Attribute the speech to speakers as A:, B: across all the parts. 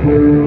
A: Haleluya.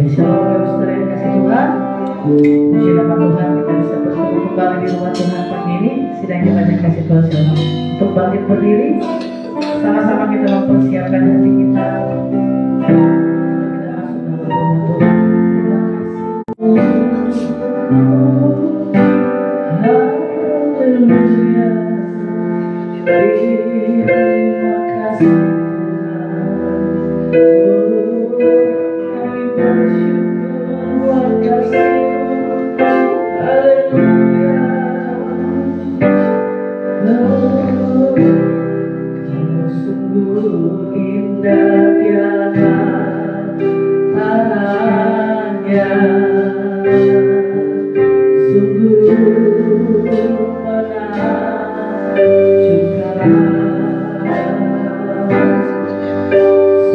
A: Shalom saudara yang kasih Tuhan. Puji nama Tuhan, kita bisa bertemu kembali di rumah Tuhan pagi ini. Sidangnya banyak kasih Tuhan. Shalom. Untuk bangkit berdiri, sama-sama kita mempersiapkan hati kita. Kita masuk dalam rumah Tuhan. Haleluya. Terima kasih.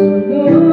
A: Sungguh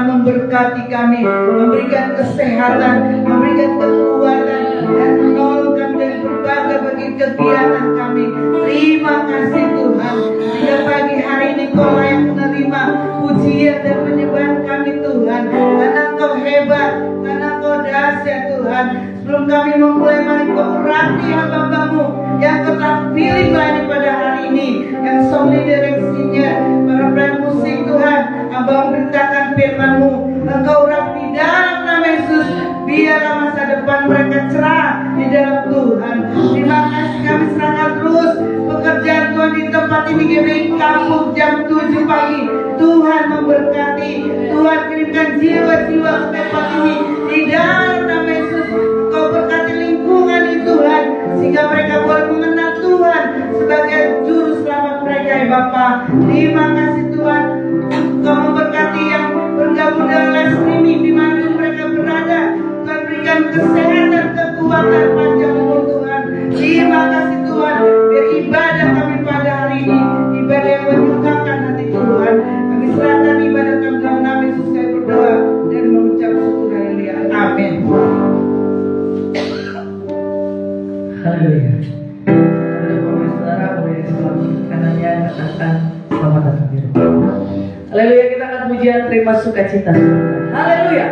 A: Memberkati kami, memberikan kesehatan, memberikan kekuatan, dan menolong kami dari berbagai kegiatan kami. Terima kasih Tuhan. Hingga pagi hari ini Kau yang menerima pujian dan penyembahan kami Tuhan. Karena Kau hebat, karena Kau dahsyat Tuhan. Sebelum kami memulai, mari Kau urapi hamba-Mu yang Kau telah pilih melayani pada hari ini, yang solid direksinya, para pemain musik Tuhan, hamba memberitakan firman-Mu. Engkau urapi dalam nama Yesus. Biarlah masa depan mereka cerah di dalam Tuhan. Terima kasih, kami serahkan terus pekerjaan Tuhan di tempat ini, GBI Kampung jam 7 pagi. Tuhan memberkati, Tuhan kirimkan jiwa-jiwa ke tempat ini di dalam nama Yesus. Engkau berkati lingkungan ini Tuhan, sehingga mereka boleh mengenal Tuhan sebagai juru selamat mereka ya Bapa. Terima kasih Tuhan. Engkau memberkati yang bergabung dalam live streaming di mana mereka berada. Tuhan berikan kesehatan, kekuatan, panjang umur Tuhan. Terima kasih Tuhan. Biar ibadah kami pada hari ini ibadah yang menyukakan hati Tuhan. Kami serahkan ibadah kami dalam nama Yesus. Kami berdoa dan mengucap syukur haleluya. Amin. Haleluya. Saudara-saudara, boleh selamat kanannya katakan selamat datang di rumah. Haleluya, kita akan pujian terima sukacita. Haleluya.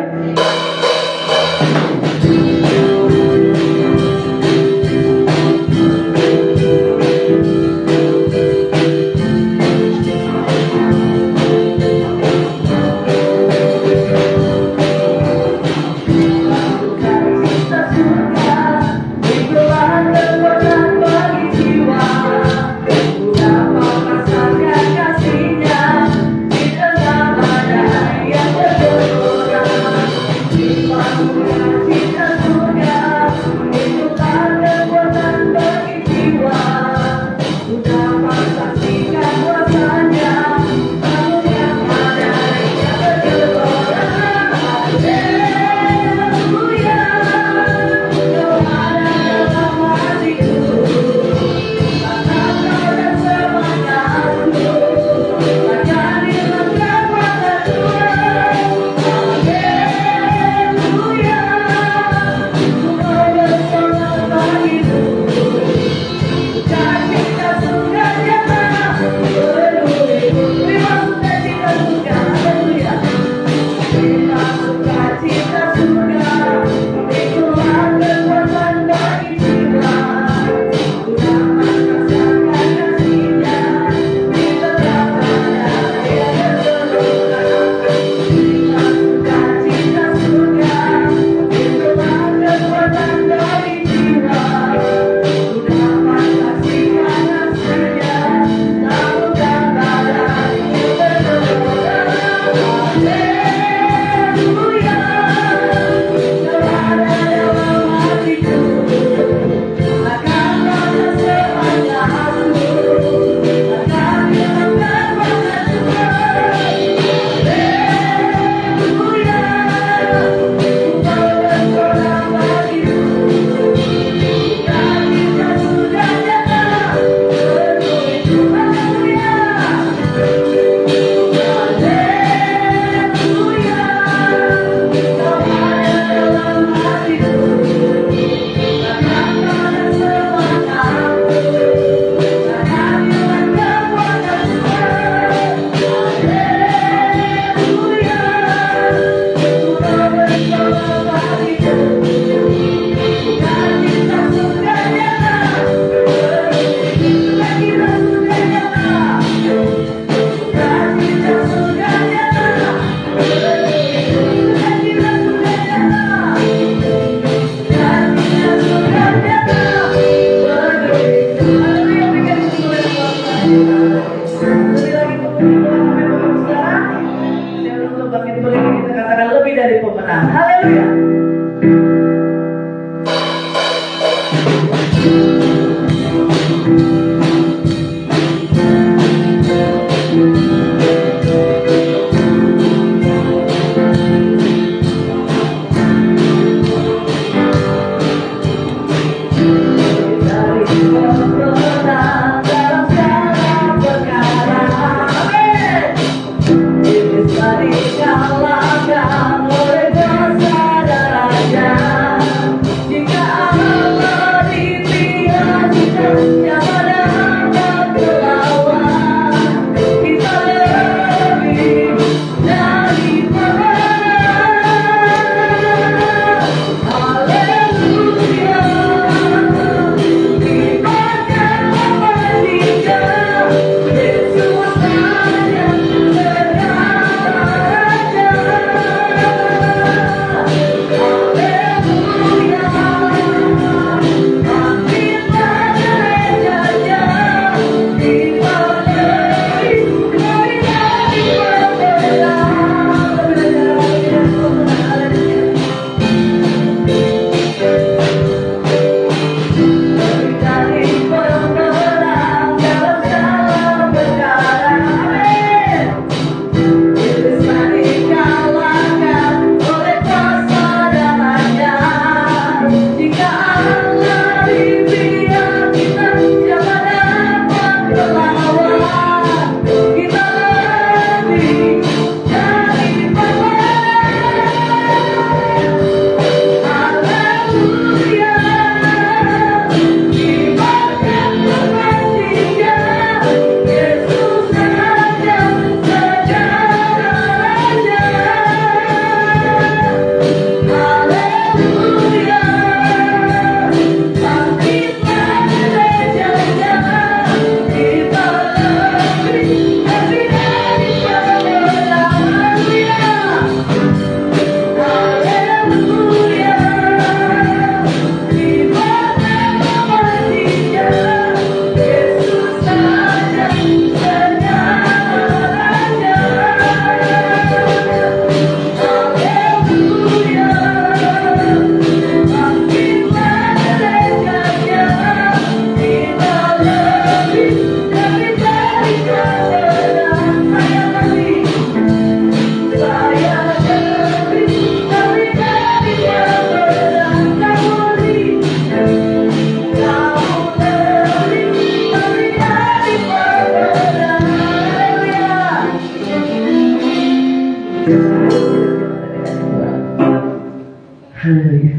A: Haleluya.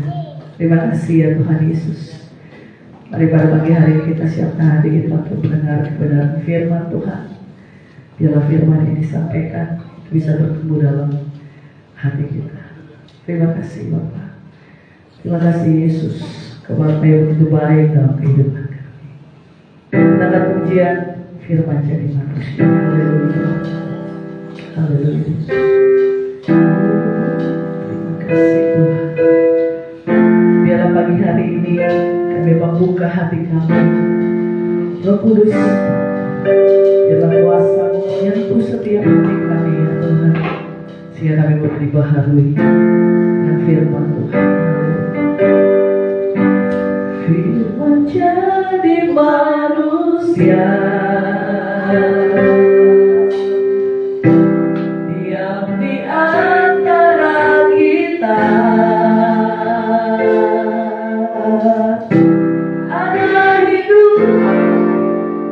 A: Terima kasih ya Tuhan Yesus. Mari pada pagi hari ini kita siapkan hati kita untuk mendengar kebenaran firman Tuhan. Biarlah firman yang disampaikan bisa bertumbuh dalam hati kita. Terima kasih Bapak. Terima kasih Yesus. Kebaikan yang begitu baik dalam kehidupan kami. Mendengar pujian firman jadi manusia. Haleluya. Haleluya. Terima kasih Tuhan. Biarlah pagi hari ini kami membuka hati kami. Roh Kudus, biarlah kuasa-Mu menyentuh setiap hati kami ya Tuhan, sehingga kami boleh dibaharui dengan firman Tuhan. Firman jadi manusia, diam di antara kita. Ada hidup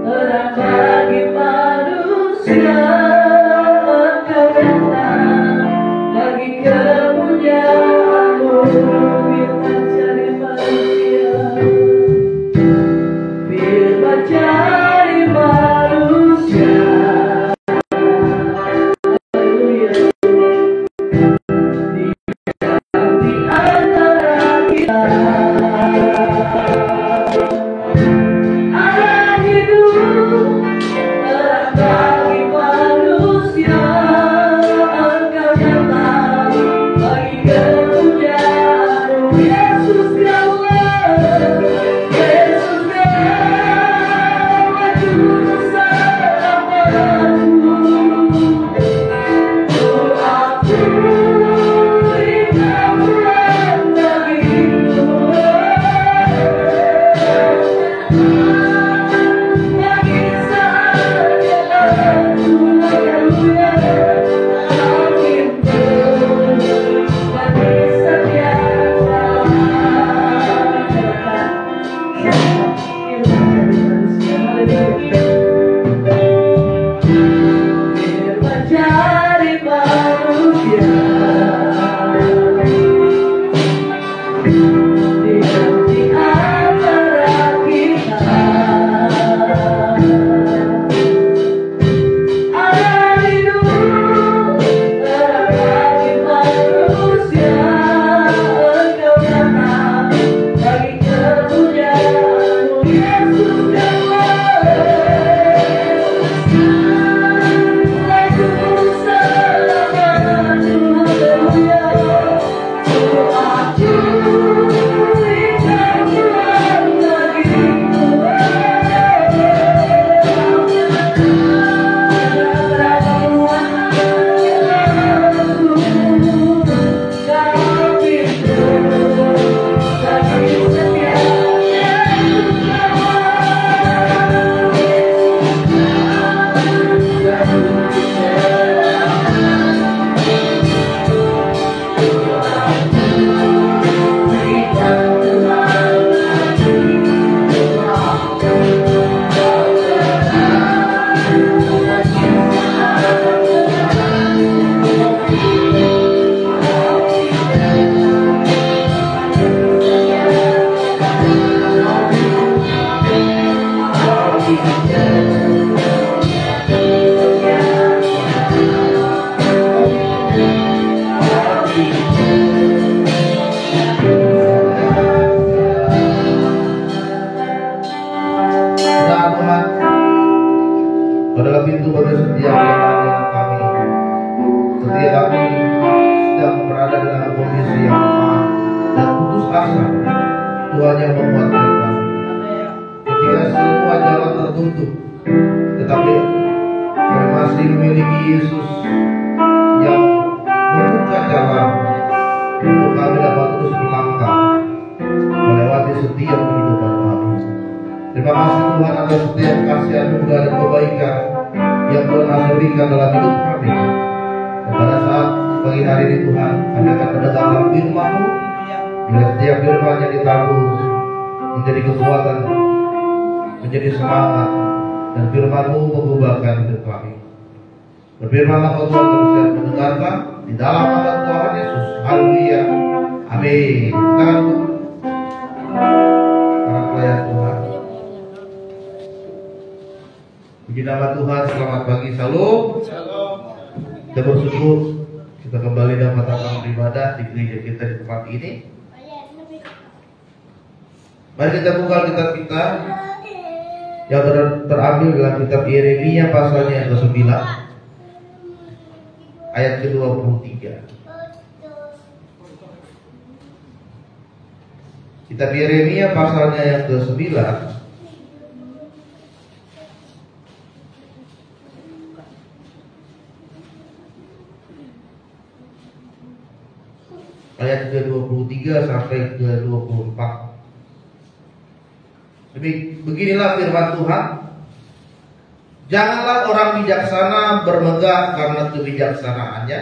A: terang bagi manusia, Engkau datang bagi kemuliaan-Mu. Firman jadi manusia, firman jadi manusia. Haleluya. Di antara kita ada hidup terang bagi manusia, Engkau datang bagi kemuliaan-Mu. Yesus Kaulah, Yesus Kaulah Juru Selamatku. Doaku dikabulkan bagiku, bagi saat jalanku. Haleluya. Akhirku bagi setiap firman jadi manusia, diam di antara kita. Ada hidup terang bagi manusia, Engkau datang bagi kemuliaan-Mu. Yesus Kaulah Juru Selamatku. Haleluya. Doaku dikabulkan bagiku.
B: Ya Tuhan, adalah pintu bagi setiap yang ada di kami. Setiap kami sedang berada dalam kondisi yang lemah dan putus asa, Tuhan yang menguatkan kami. Ketika semua jalan tertutup, tetapi kami masih memiliki Yesus yang membuka jalan untuk kami dapat terus melangkah melewati setiap kehidupan kami. Terima kasih Tuhan atas setiap kasih anugerah dan kebaikan yang Tuhan berikan dalam hidup kami. Dan pada saat pagi hari ini Tuhan, kami akan mendengarkan firman-Mu. Bila setiap firman yang ditabur menjadi kekuatan, menjadi semangat, dan firman-Mu mengubahkan hidup kami. Berfirmanlah Tuhan terus mendengarkan di dalam nama Tuhan Yesus. Haleluya. Amin. Silakan Bu. Para pelayan Tuhan. Puji nama Tuhan. Selamat pagi. Salam. Kita bersyukur kita kembali dapat datang beribadah di gereja kita di tempat ini. Mari kita buka kitab kita yang terambil dalam kitab Yeremia pasalnya yang ke-9 ayat ke-23. Kitab Yeremia pasalnya yang ke-9 ayat ke-23 sampai ke-24. Beginilah firman Tuhan. Janganlah orang bijaksana bermegah karena kebijaksanaannya.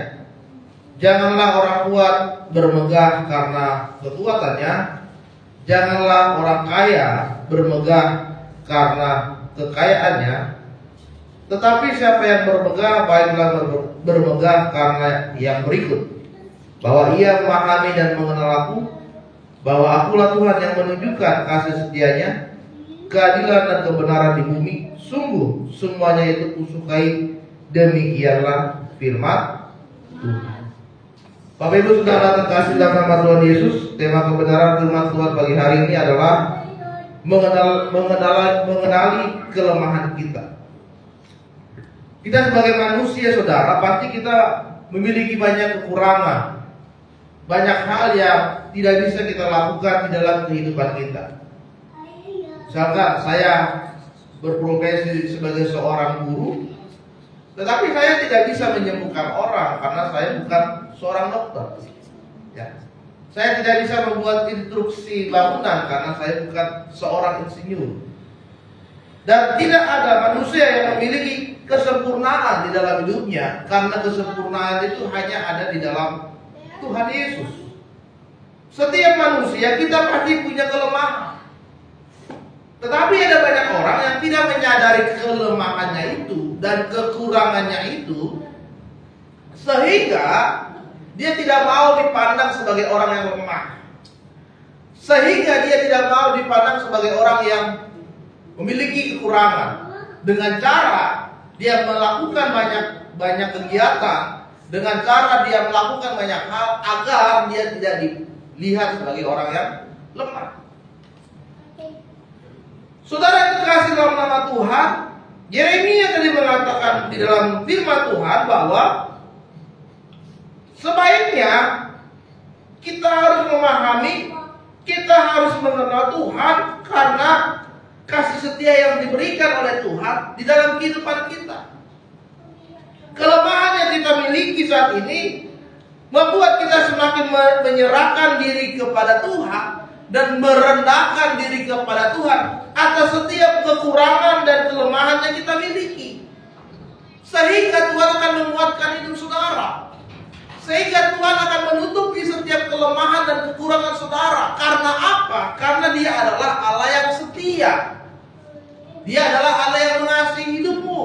B: Janganlah orang kuat bermegah karena kekuatannya. Janganlah orang kaya bermegah karena kekayaannya. Tetapi siapa yang bermegah, baiklah bermegah karena yang berikut, bahwa ia memahami dan mengenal aku, bahwa akulah Tuhan yang menunjukkan kasih setianya, keadilan dan kebenaran di bumi. Sungguh semuanya itu kusukai. Demikianlah firman Tuhan. Bapak Ibu Saudara terkasih dalam nama Tuhan Yesus, tema kebenaran firman Tuhan pagi hari ini adalah mengenali kelemahan kita. Kita sebagai manusia, saudara, pasti kita memiliki banyak kekurangan, banyak hal yang tidak bisa kita lakukan di dalam kehidupan kita. Misalkan saya berprofesi sebagai seorang guru, tetapi saya tidak bisa menyembuhkan orang karena saya bukan seorang dokter. Ya. Saya tidak bisa membuat instruksi bangunan karena saya bukan seorang insinyur. Dan tidak ada manusia yang memiliki kesempurnaan di dalam hidupnya, karena kesempurnaan itu hanya ada di dalam Tuhan Yesus. Setiap manusia kita pasti punya kelemahan. Tetapi ada banyak orang yang tidak menyadari kelemahannya itu dan kekurangannya itu, sehingga dia tidak mau dipandang sebagai orang yang lemah, sehingga dia tidak mau dipandang sebagai orang yang memiliki kekurangan. Dengan cara dia melakukan banyak kegiatan, dengan cara dia melakukan banyak hal agar dia tidak dilihat sebagai orang yang lemah. Saudara yang terkasih dalam nama Tuhan, Yeremia tadi mengatakan di dalam firman Tuhan bahwa sebaiknya kita harus memahami, kita harus mengenal Tuhan karena kasih setia yang diberikan oleh Tuhan di dalam kehidupan kita. Kelemahan yang kita miliki saat ini membuat kita semakin menyerahkan diri kepada Tuhan dan merendahkan diri kepada Tuhan atas setiap kekurangan dan kelemahan yang kita miliki, sehingga Tuhan akan menguatkan hidup saudara, sehingga Tuhan akan menutupi setiap kelemahan dan kekurangan saudara. Karena apa? Karena Dia adalah Allah yang setia. Dia adalah Allah yang mengasihi hidupmu.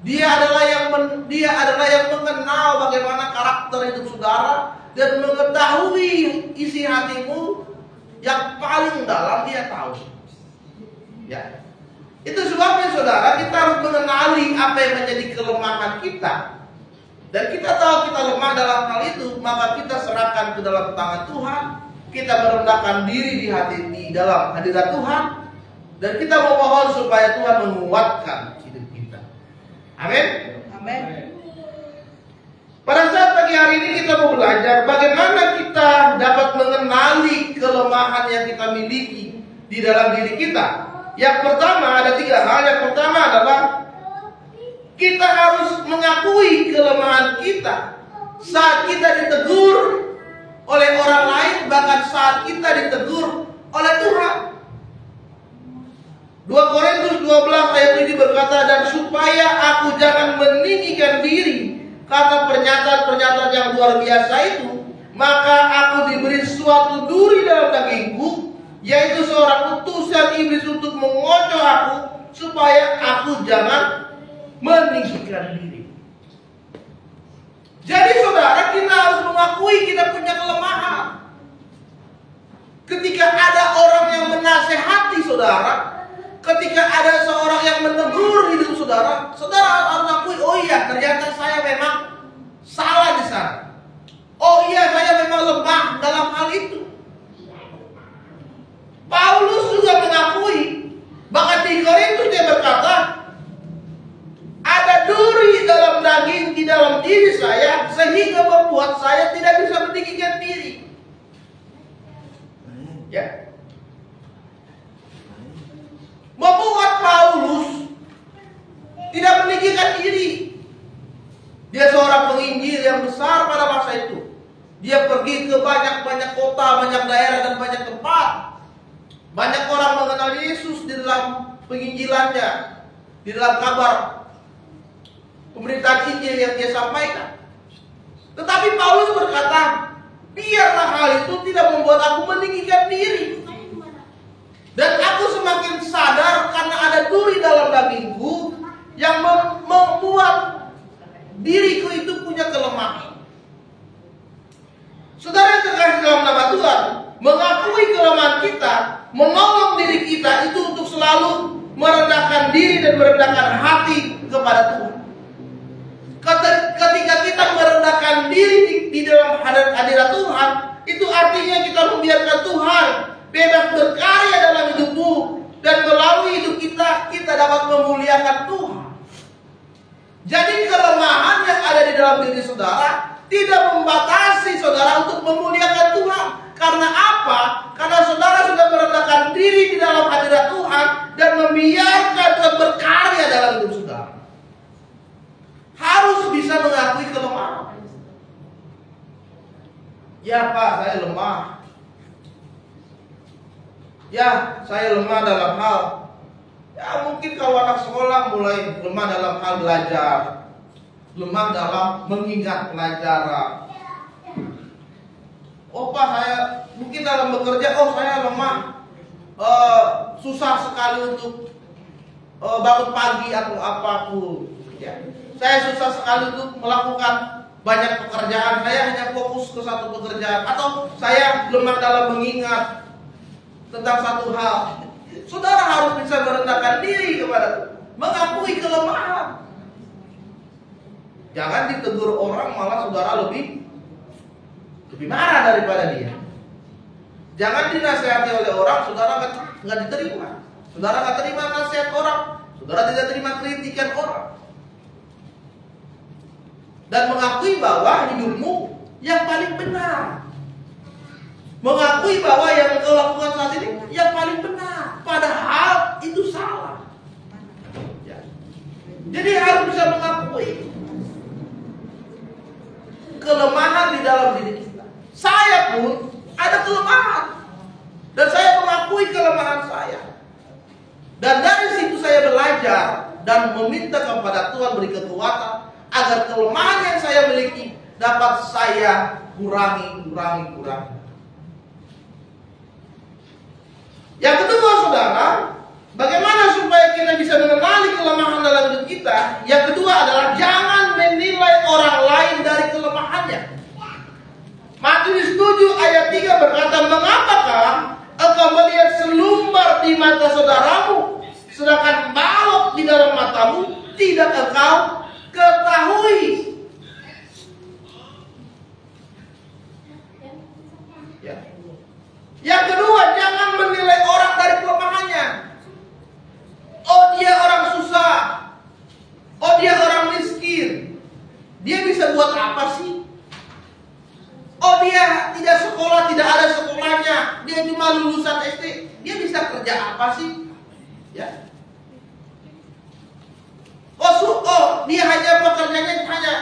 B: Dia adalah yang mengenal bagaimana karakter hidup saudara dan mengetahui isi hatimu yang paling dalam. Dia tahu. Ya. Itu sebabnya saudara, kita harus mengenali apa yang menjadi kelemahan kita. Dan kita tahu kita lemah dalam hal itu, maka kita serahkan ke dalam tangan Tuhan. Kita merendahkan diri di dalam hadirat Tuhan, dan kita memohon supaya Tuhan menguatkan hidup kita. Amin. Amin. Pada saat pagi hari ini kita mau belajar bagaimana kita dapat mengenali kelemahan yang kita miliki di dalam diri kita. Yang pertama, ada 3 hal. Yang pertama adalah kita harus mengakui kelemahan kita saat kita ditegur oleh orang lain, bahkan saat kita ditegur oleh Tuhan. 2 Korintus 12 ayat 7 berkata, dan supaya aku jangan meninggikan diri kata pernyataan-pernyataan yang luar biasa itu, maka aku diberi suatu duri dalam dagingku, yaitu seorang utusan iblis untuk mengocoh aku, supaya aku jangan meninggikan diri. Jadi saudara, kita harus mengakui kita punya kelemahan. Ketika ada orang yang menasehati saudara, ketika ada seorang yang menegur hidup saudara, saudara harus akui, oh iya ternyata saya memang salah di sana. Oh iya saya memang lemah dalam hal itu. Paulus juga mengakui, bahkan di Korintus dia berkata, ada duri dalam daging di dalam diri saya sehingga membuat saya tidak bisa meninggikan diri. Ya. Membuat Paulus tidak meninggikan diri. Dia seorang penginjil yang besar pada masa itu. Dia pergi ke banyak kota, banyak daerah dan banyak tempat. Banyak orang mengenal Yesus di dalam penginjilannya, di dalam kabar pemberitaan Injil yang dia sampaikan. Tetapi Paulus berkata, biarlah hal itu tidak membuat aku meninggikan diri. Dan aku semakin sadar karena ada duri dalam dagingku yang membuat diriku itu punya kelemahan. Saudara yang terkasih dalam nama Tuhan, mengakui kelemahan kita, menolong diri kita itu untuk selalu merendahkan diri dan merendahkan hati kepada Tuhan. Ketika kita merendahkan diri di dalam hadirat Tuhan, itu artinya kita membiarkan Tuhan bebas berkarya dalam hidupmu, dan melalui hidup kita dapat memuliakan Tuhan. Jadi kelemahan yang ada di dalam diri saudara tidak membatasi saudara untuk memuliakan Tuhan. Karena apa? Karena saudara sudah merendahkan diri di dalam hadirat Tuhan dan membiarkan Tuhan berkarya dalam hidup saudara. Harus bisa mengakui kelemahan. Ya Pak, saya lemah. Ya, saya lemah dalam hal. Ya mungkin kalau anak sekolah mulai lemah dalam hal belajar, lemah dalam mengingat pelajaran. Oh Pak, saya mungkin dalam bekerja, oh saya lemah, susah sekali untuk bangun pagi atau apapun. Ya. Saya susah sekali untuk melakukan banyak pekerjaan. Saya hanya fokus ke satu pekerjaan. Atau saya lemah dalam mengingat tentang satu hal. Saudara harus bisa merendahkan diri kepada Tuhan, mengakui kelemahan. Jangan ditegur orang malah saudara lebih marah daripada dia. Jangan dinasihati oleh orang, saudara nggak diterima. Saudara nggak terima nasihat orang, saudara tidak terima kritikan orang. Dan mengakui bahwa hidupmu yang paling benar. Mengakui bahwa yang engkau lakukan saat ini yang paling benar, padahal itu salah. Ya. Jadi harus bisa mengakui kelemahan di dalam diri kita. Saya pun ada kelemahan, dan saya mengakui kelemahan saya. Dan dari situ saya belajar dan meminta kepada Tuhan beri kekuatan agar kelemahan yang saya miliki dapat saya kurangi. Yang kedua saudara, bagaimana supaya kita bisa mengenali kelemahan dalam hidup kita? Yang kedua adalah jangan menilai orang lain dari kelemahannya. Matius 7 ayat 3 berkata, mengapakah engkau melihat selumbar di mata saudaramu, sedangkan balok di dalam matamu tidak engkau ketahui? Ya. Yang kedua, jangan menilai orang dari kelemahannya. Oh dia orang susah, oh dia orang miskin, dia bisa buat apa sih? Oh dia tidak sekolah, tidak ada sekolahnya, dia cuma lulusan SD, dia bisa kerja apa sih? Ya. Oh dia hanya pekerjaannya hanya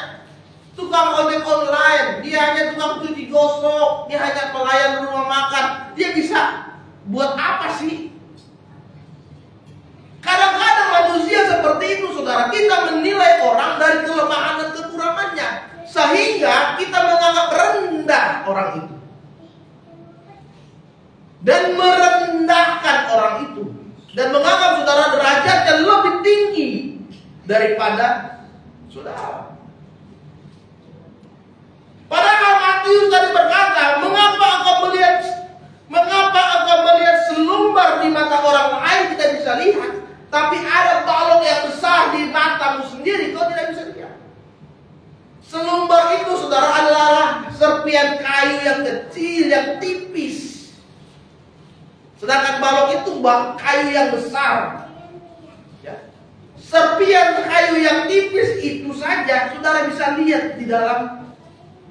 B: tukang ojek online, dia hanya tukang cuci gosok, dia hanya pelayan rumah makan, dia bisa buat apa sih? Kadang-kadang manusia seperti itu saudara, kita menilai orang dari kelemahan dan kekurangannya, sehingga kita menganggap rendah orang itu dan merendahkan orang itu, dan menganggap saudara derajatnya lebih tinggi daripada saudara. Padahal Matius tadi berkata, mengapa Tapi ada balok yang besar di matamu sendiri, kau tidak bisa lihat. Selumbar itu, saudara, adalah serpian kayu yang kecil, yang tipis. Sedangkan balok itu kayu yang besar. Ya. Serpian kayu yang tipis itu saja, saudara bisa lihat di dalam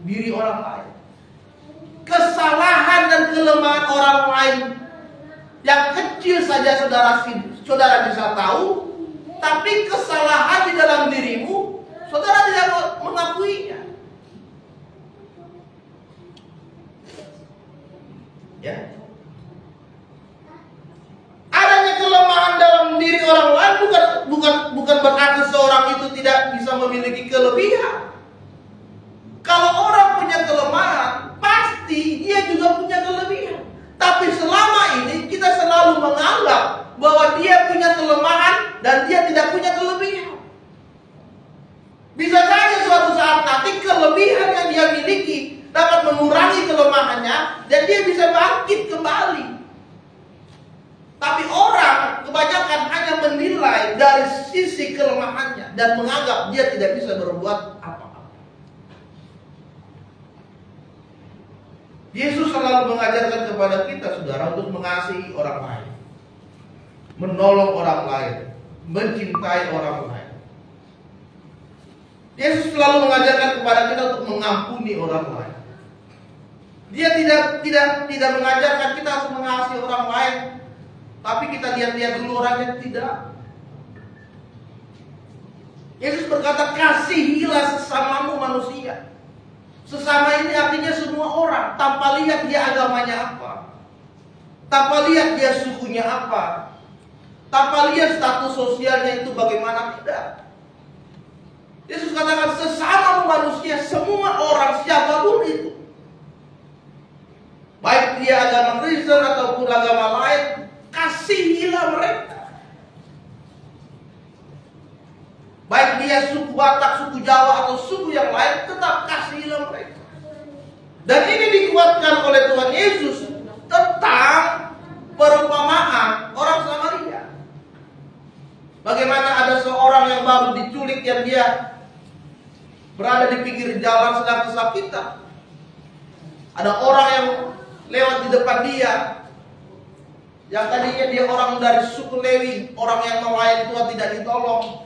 B: diri orang lain. Kesalahan dan kelemahan orang lain yang kecil saja saudara bisa tahu, tapi kesalahan di dalam dirimu, saudara tidak mengakuinya. Ya. Adanya kelemahan dalam diri orang lain bukan berarti seorang itu tidak bisa memiliki kelebihan. Kalau orang punya kelemahan, pasti dia juga punya kelebihan. Tapi selama ini kita selalu menganggap bahwa dia punya kelemahan dan dia tidak punya kelebihan. Bisa saja suatu saat nanti kelebihan yang dia miliki dapat mengurangi kelemahannya dan dia bisa bangkit kembali. Tapi orang kebanyakan hanya menilai dari sisi kelemahannya dan menganggap dia tidak bisa berbuat apa-apa. Yesus selalu mengajarkan kepada kita, saudara, untuk mengasihi orang lain, menolong orang lain, mencintai orang lain. Yesus selalu mengajarkan kepada kita untuk mengampuni orang lain. Dia tidak mengajarkan kita harus mengasihi orang lain, tapi kita lihat-lihat dulu orangnya, tidak. Yesus berkata, kasihilah sesamamu manusia. Sesama ini artinya semua orang, tanpa lihat dia agamanya apa, tanpa lihat dia sukunya apa, tanpa lihat status sosialnya itu bagaimana, tidak. Yesus katakan sesama manusia, semua orang siapapun itu, baik dia agama Kristen ataupun agama lain, kasihilah mereka. Baik dia suku Batak, suku Jawa atau suku yang lain, tetap kasihilah mereka. Dan ini dikuatkan oleh Tuhan Yesus tentang perumpamaan orang Samaria. Bagaimana ada seorang yang baru diculik, yang dia berada di pinggir jalan sedang kesakitan. Ada orang yang lewat di depan dia, yang tadinya dia orang dari suku Lewi, orang yang melayani Tuhan, tidak ditolong.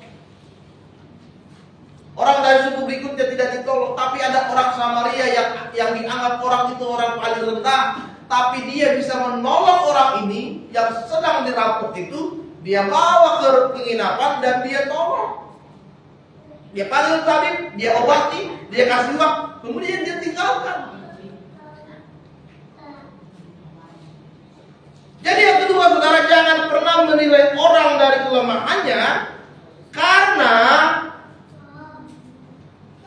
B: Orang dari suku berikutnya tidak ditolong, tapi ada orang Samaria yang dianggap orang itu orang paling rendah, tapi dia bisa menolong orang ini yang sedang dirampok itu. Dia bawa ke penginapan dan dia tolong. Dia panggil tabib, dia obati, dia kasih uang, kemudian dia tinggalkan. Jadi yang kedua, saudara, jangan pernah menilai orang dari kelemahannya, karena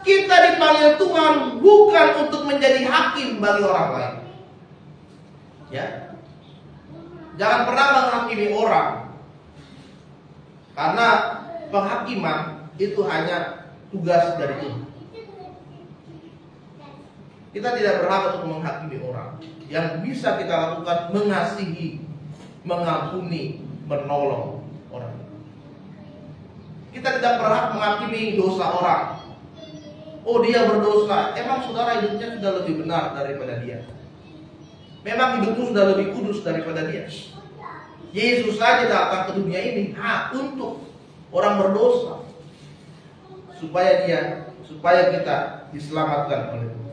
B: kita dipanggil Tuhan bukan untuk menjadi hakim bagi orang lain. Ya. Jangan pernah menghakimi orang. Karena penghakiman itu hanya tugas dari Tuhan. Kita tidak berhak untuk menghakimi orang. Yang bisa kita lakukan mengasihi, mengampuni, menolong orang. Kita tidak berhak menghakimi dosa orang. Oh, dia berdosa. Emang saudara hidupnya sudah lebih benar daripada dia? Memang hidupmu sudah lebih kudus daripada dia? Yesus saja datang ke dunia ini untuk orang berdosa, supaya kita diselamatkan oleh Tuhan.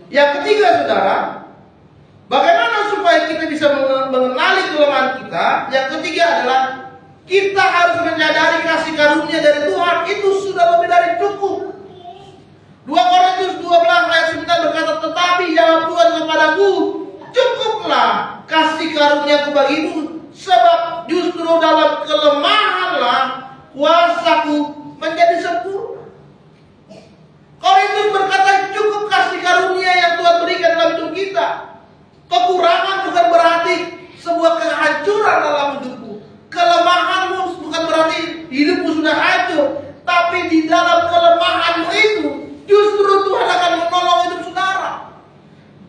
B: Yang ketiga, saudara, bagaimana supaya kita bisa mengenali kelemahan kita? Yang ketiga adalah kita harus menyadari kasih karunia dari Tuhan itu sudah lebih dari cukup. 2 Korintus 12 ayat 9 berkata, tetapi jawab Tuhan kepadaku, cukuplah kasih karuniaku bagimu, sebab justru dalam kelemahanlah kuasaku menjadi sempurna. Korintus berkata, cukup kasih karunia yang Tuhan berikan dalam hidup kita. Kekurangan bukan berarti sebuah kehancuran dalam hidupmu. Kelemahanmu bukan berarti hidupmu sudah hancur, tapi di dalam kelemahanmu itu justru Tuhan akan menolong hidup saudara.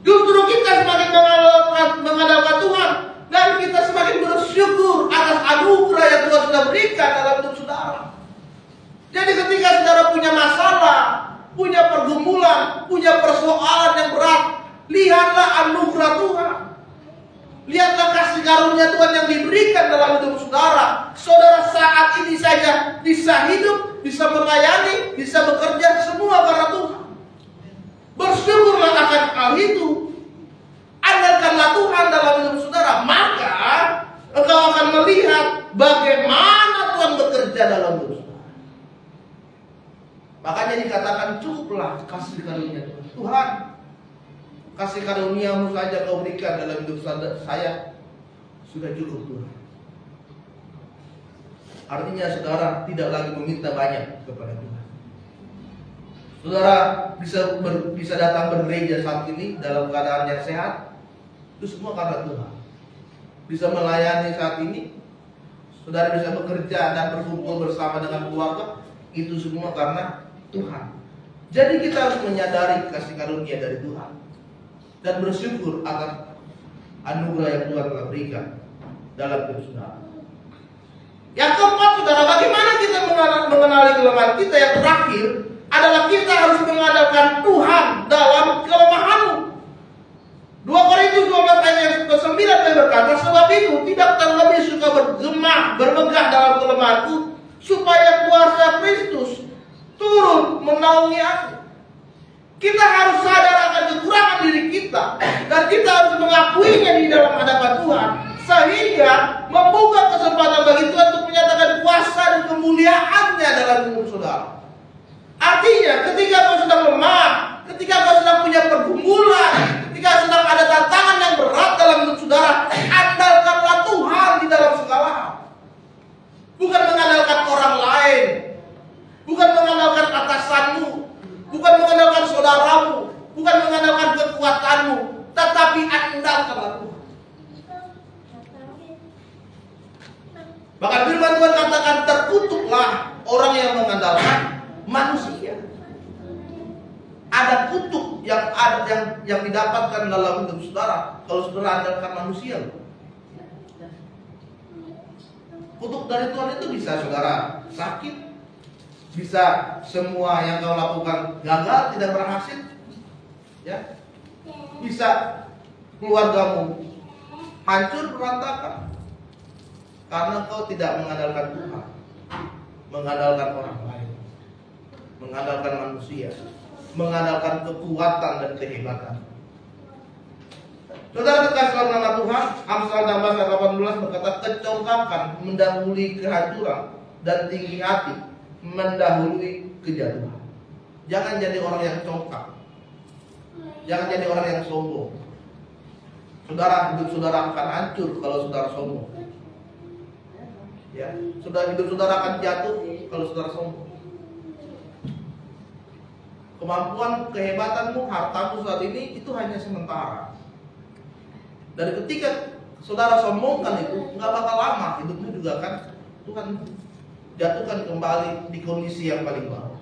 B: Justru kita semakin mengandalkan Tuhan, dan kita semakin bersyukur atas anugerah yang Tuhan Lihatlah kasih karunia Tuhan yang diberikan dalam hidup saudara. Saudara saat ini saja bisa hidup, bisa melayani, bisa bekerja, semua karena Tuhan. Bersyukurlah akan hal itu. Andalkanlah Tuhan dalam hidup saudara, maka engkau akan melihat bagaimana Tuhan bekerja dalam hidup saudara. Makanya dikatakan cukuplah kasih karunia Tuhan. Tuhan, kasih karuniamu saja kau berikan dalam hidup saya, sudah cukup Tuhan. Artinya saudara tidak lagi meminta banyak kepada Tuhan. Saudara bisa datang bergereja saat ini dalam keadaan yang sehat, itu semua karena Tuhan. Bisa melayani saat ini, saudara bisa bekerja dan berkumpul bersama dengan keluarga, itu semua karena Tuhan. Jadi kita harus menyadari kasih karunia dari Tuhan dan bersyukur akan anugerah yang Tuhan telah berikan dalam hidup saudara. Yang keempat, saudara, bagaimana kita mengenali kelemahan kita? Yang terakhir adalah kita harus mengandalkan Tuhan dalam kelemahanmu. 2 Korintus 12 ayat 9 berkata, sebab itu tidak terlebih suka bergemah, bermegah dalam kelemahanku, supaya kuasa Kristus turun menaungi aku. Kita harus sadar akan kekurangan diri kita, dan kita harus mengakuinya di dalam hadapan Tuhan, sehingga membuka kesempatan bagi Tuhan untuk menyatakan kuasa dan kemuliaannya dalam hidup saudara. Artinya ketika kau sedang lemah, ketika kau sedang punya pergumulan, ketika sedang ada tantangan yang berat dalam hidup saudara, andalkanlah Tuhan di dalam segala hal. Bukan mengandalkan orang lain, bukan mengandalkan atasanmu, bukan mengandalkan saudaramu, bukan mengandalkan kekuatanmu, tetapi andalkanlah Tuhan. Bahkan firman Tuhan katakan, terkutuklah orang yang mengandalkan manusia. Ada kutuk yang didapatkan dalam hidup saudara kalau saudara andalkan manusia. Kutuk dari Tuhan itu bisa saudara sakit, bisa semua yang kau lakukan gagal, tidak berhasil, ya, bisa keluargamu hancur berantakan karena kau tidak mengandalkan Tuhan, mengandalkan orang lain, mengandalkan manusia, mengandalkan kekuatan dan kehebatan. Saudara terkasih dalam nama Tuhan, Amsal 16 ayat 18 berkata, kecongkakan mendahului kehancuran dan tinggi hati mendahului kejatuhan. Jangan jadi orang yang congkak, jangan jadi orang yang sombong. Saudara, hidup saudara akan hancur kalau saudara sombong. Ya, hidup saudara akan jatuh kalau saudara sombong. Kemampuan, kehebatanmu, hartamu saat ini itu hanya sementara. Dan ketika saudara sombongkan itu, nggak bakal lama hidupmu juga kan Tuhan jatuhkan kembali di kondisi yang paling bawah.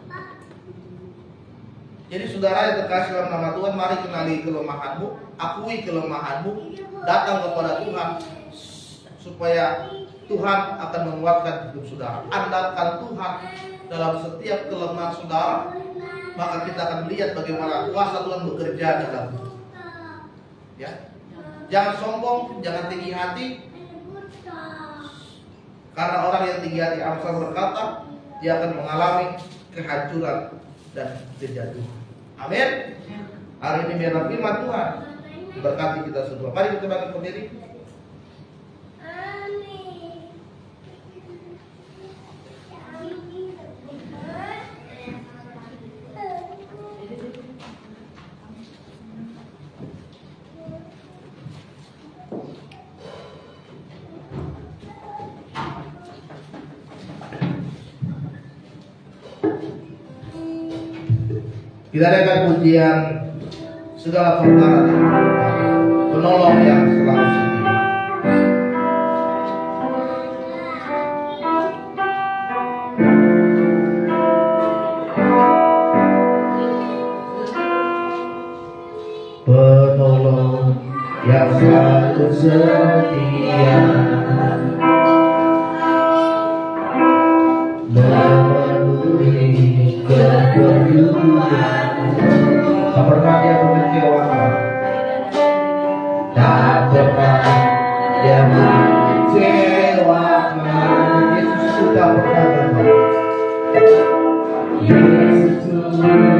B: Jadi saudara yang terkasih dalam nama Tuhan, mari kenali kelemahanmu, akui kelemahanmu, datang kepada Tuhan supaya Tuhan akan menguatkan hidup saudara. Andalkan Tuhan dalam setiap kelemahan saudara, maka kita akan melihat bagaimana kuasa Tuhan bekerja dalam hidup. Ya, jangan sombong, jangan tinggi hati. Karena orang yang tinggi hati, Amsal berkata, dia akan mengalami kehancuran dan kejatuhan. Amin. Hari ini biarlah firman Tuhan berkati kita semua. Mari kita bangkit berdiri. Kita adakan pujian segala perkara penolong yang selalu setia. Penolong yang selalu setia, memenuhi keperluan. Tak pernah dia mengecewakan, tak pernah Yesus sudah berkata,
A: Yesus sudah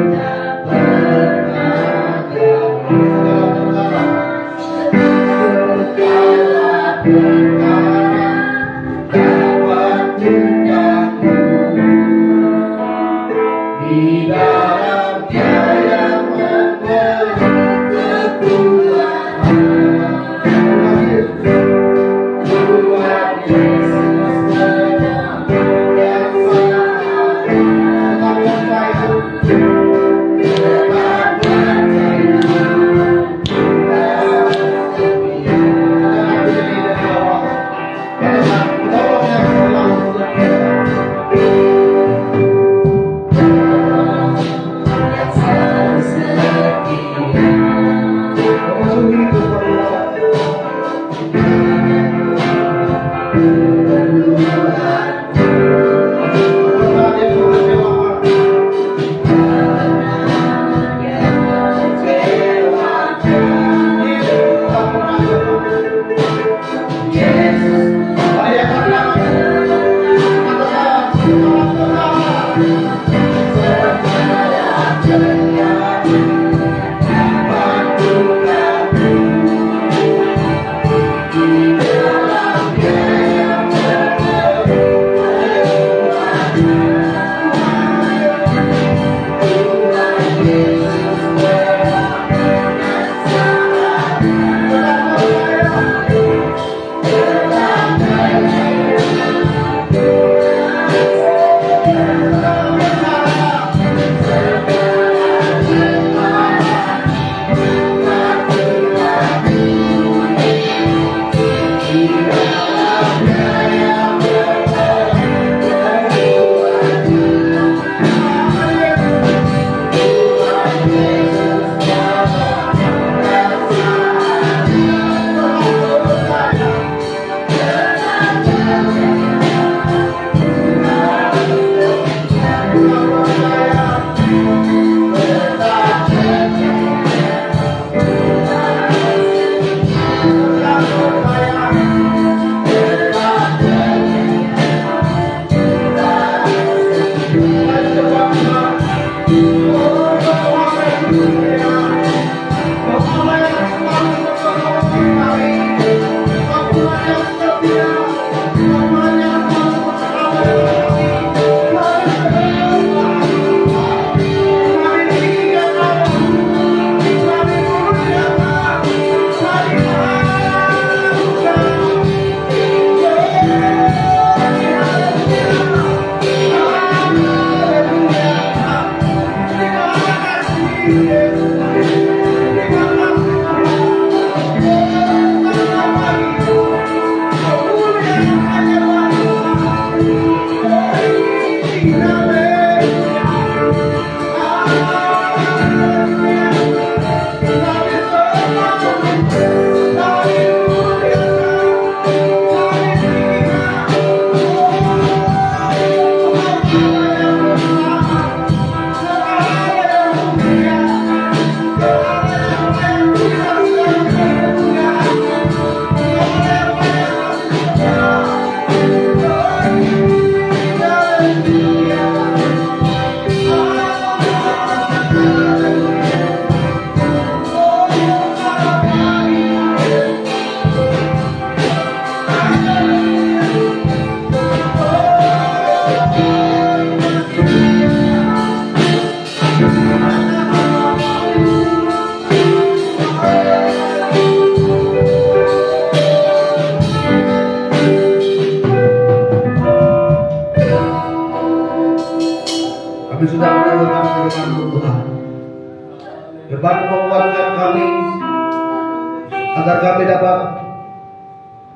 B: agar kami dapat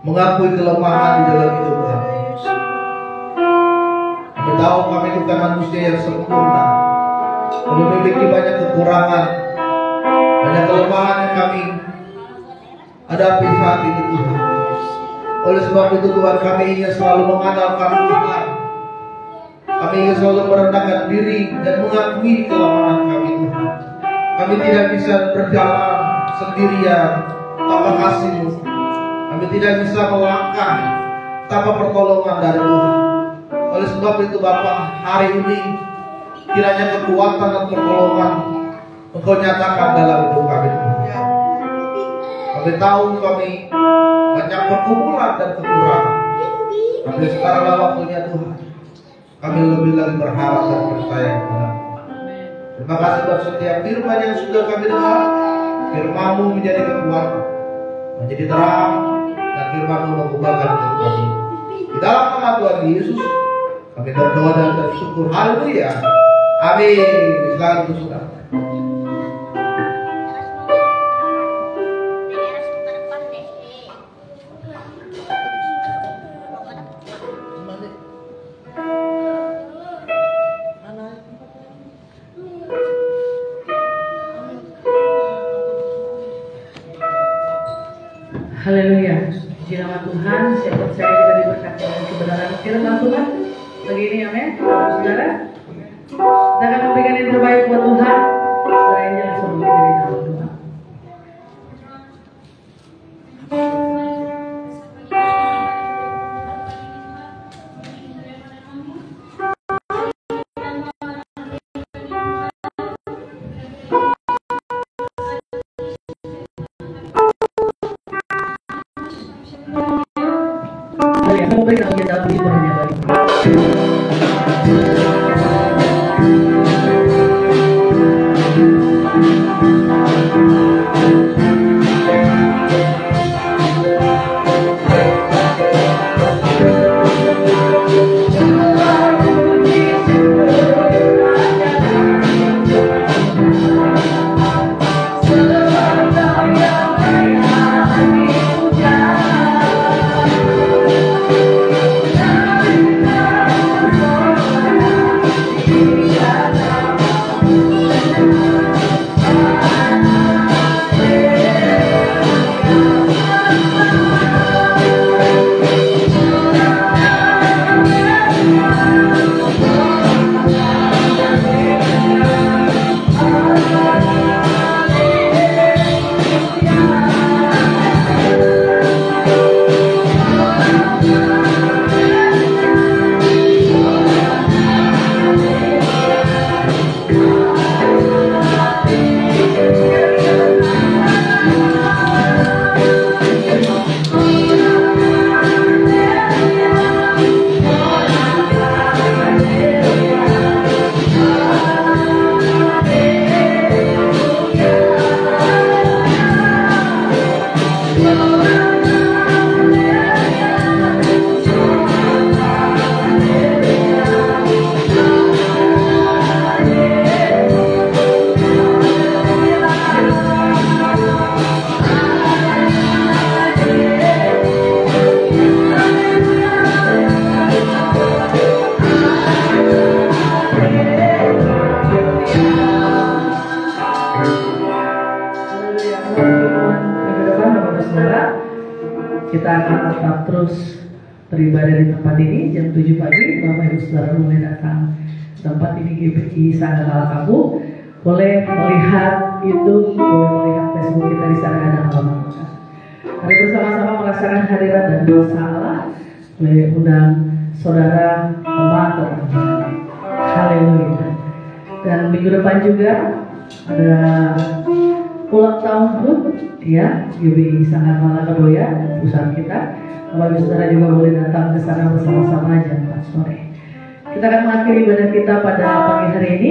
B: mengakui kelemahan di dalam hidup kami. Kami tahu kami bukan manusia yang sempurna. Kami memiliki banyak kekurangan, banyak kelemahan yang kami hadapi saat ini Tuhan. Oleh sebab itu Tuhan, kami ingin selalu mengandalkan Tuhan. Kami ingin selalu merendahkan diri dan mengakui kelemahan kami Tuhan. Kami tidak bisa berjalan sendirian tanpa kasih-Mu. Kami tidak bisa melangkah tanpa pertolongan dari Tuhan. Oleh sebab itu Bapak, hari ini kiranya kekuatan dan pertolongan Engkau nyatakan dalam hidup kami. Kami tahu kami banyak pergumulan dan kekurangan. Tapi sekarang waktunya Tuhan, kami lebih lagi berharap dan percaya kepada. Terima kasih buat setiap firman yang sudah kami dengar. Firman-Mu menjadi kekuatan, menjadi terang, dan firman-Mu mengubahkan hidup kami. Di dalam nama Tuhan Yesus, kami berdoa dan bersyukur. Haleluya. Amin. Silakan untuk saudara.
A: Haleluya. Puji nama Tuhan. Saya percaya kita diberkati dengan kebenaran firman Tuhan. Pagi ini, amin. Saudara, kita akan memberikan yang terbaik buat Tuhan. Saudara yang jangan sebelum kita di dalam doa. Memberikan kita dalam hiburannya baik. Kita akan tetap terus beribadah di tempat ini jam 7 pagi. Bapak Ibu Saudara boleh datang tempat ini GPI Sanggala Kamu. Boleh melihat YouTube, boleh melihat Facebook kita di sana ada alamat. Mari bersama-sama merasakan hadirat dan dosa Allah. Boleh undang saudara, teman, teman. Haleluya. Dan minggu depan juga ada ulang tahun pun ya GBI Sanggala Kedoya pusat kita. Bapak Ibu Saudara juga boleh datang ke sana bersama-sama jam 4 sore. Kita akan mengakhiri ibadah kita pada pagi hari ini.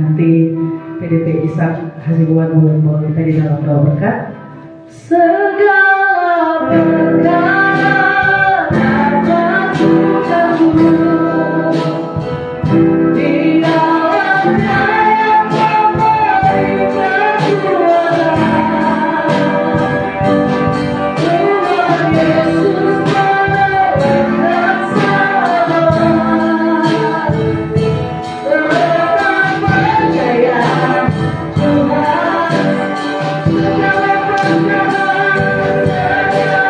A: Nanti PDP Ishak Hasibuan boleh membawa kita di dalam doa berkat. Segala berkat dapat kita di dalamnya yang memberi kekuatan. Tuhan Yesus menerangkan selamat. Tetap percaya Tuhan segala berkat.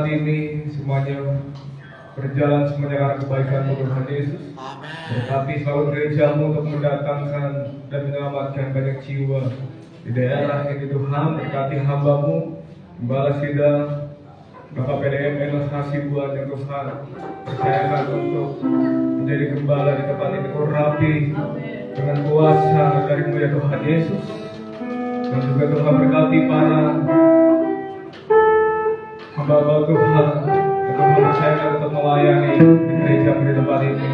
C: ini semuanya berjalan semuanya karena kebaikan Tuhan Yesus. Berkati selalu gerejamu untuk mendatangkan dan menyelamatkan banyak jiwa di daerah ini Tuhan. Berkati hambamu, Gembala Sidang, Bapak PDM Enos Hasibuan yang Tuhan percayakan untuk menjadi gembala di tempat ini rapi dengan kuasa dari-Mu ya Tuhan Yesus. Dan juga Tuhan berkati para hamba Tuhan yang Tuhan percayakan untuk melayani di gereja di tempat ini.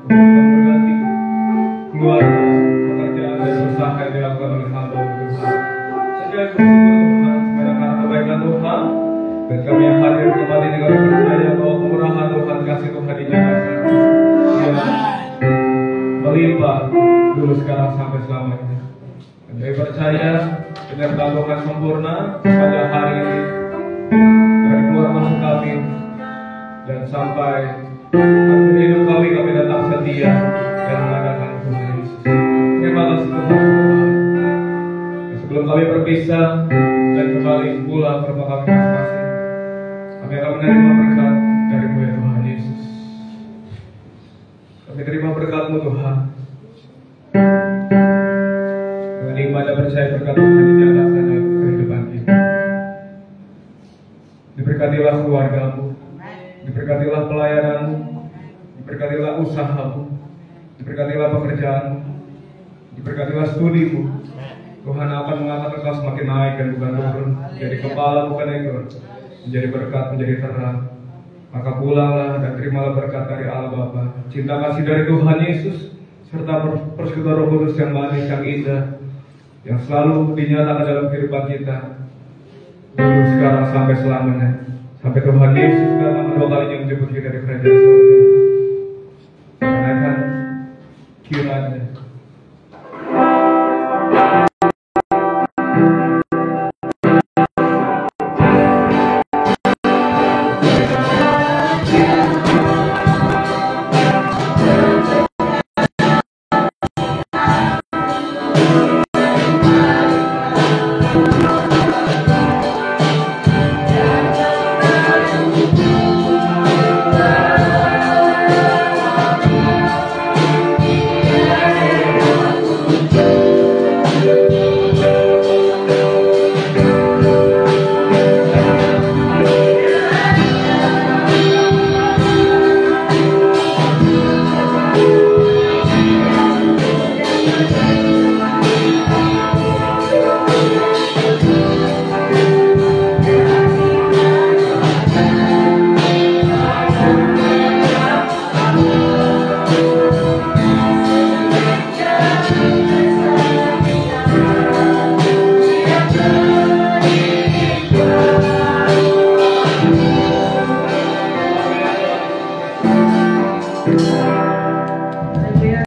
C: Tuhan berkati keluarga, pekerjaan dan usaha yang dilakukan oleh hamba Tuhan. Segala bersyukur Tuhan sebenarnya karena kebaikan Tuhan. Dan kami yang hadir di tempat ini kami percaya bahwa kemurahan Tuhan, kasih Tuhan di Jakarta yang melimpah dulu sekarang sampai selamanya. Dan kami percaya penyertaan Tuhan sempurna pada hari ini dari keluar masuk kami dan sampai akhir hidup kami tetap setia dan mengadakan Tuhan Yesus. Terima kasih Tuhan. Dan sebelum kami berpisah dan kembali pulang ke rumah kami masing-masing, kami akan menerima berkat dari-Mu ya Tuhan Yesus. Kami terima berkat-Mu Tuhan. Dengan iman dan percaya berkat Tuhan dinyatakan dalam kehidupan kita. Diberkatilah keluarga-Mu, diberkatilah pelayanan-Mu, diberkatilah usaha-Mu, diberkatilah pekerjaan-Mu, diberkatilah studi-Mu. Tuhan akan mengangkat Engkau semakin naik dan bukan turun, menjadi kepala bukan ekor, menjadi berkat, menjadi terang. Maka pulanglah dan terimalah berkat dari Allah Bapa, cinta kasih dari Tuhan Yesus, serta persekutuan Roh Kudus yang manis, yang indah, yang selalu dinyatakan dalam kehidupan kita, dulu sekarang sampai selamanya. Sampai Tuhan Yesus datang kedua kalinya menjemput kita di kerajaan surga. Karena kiranya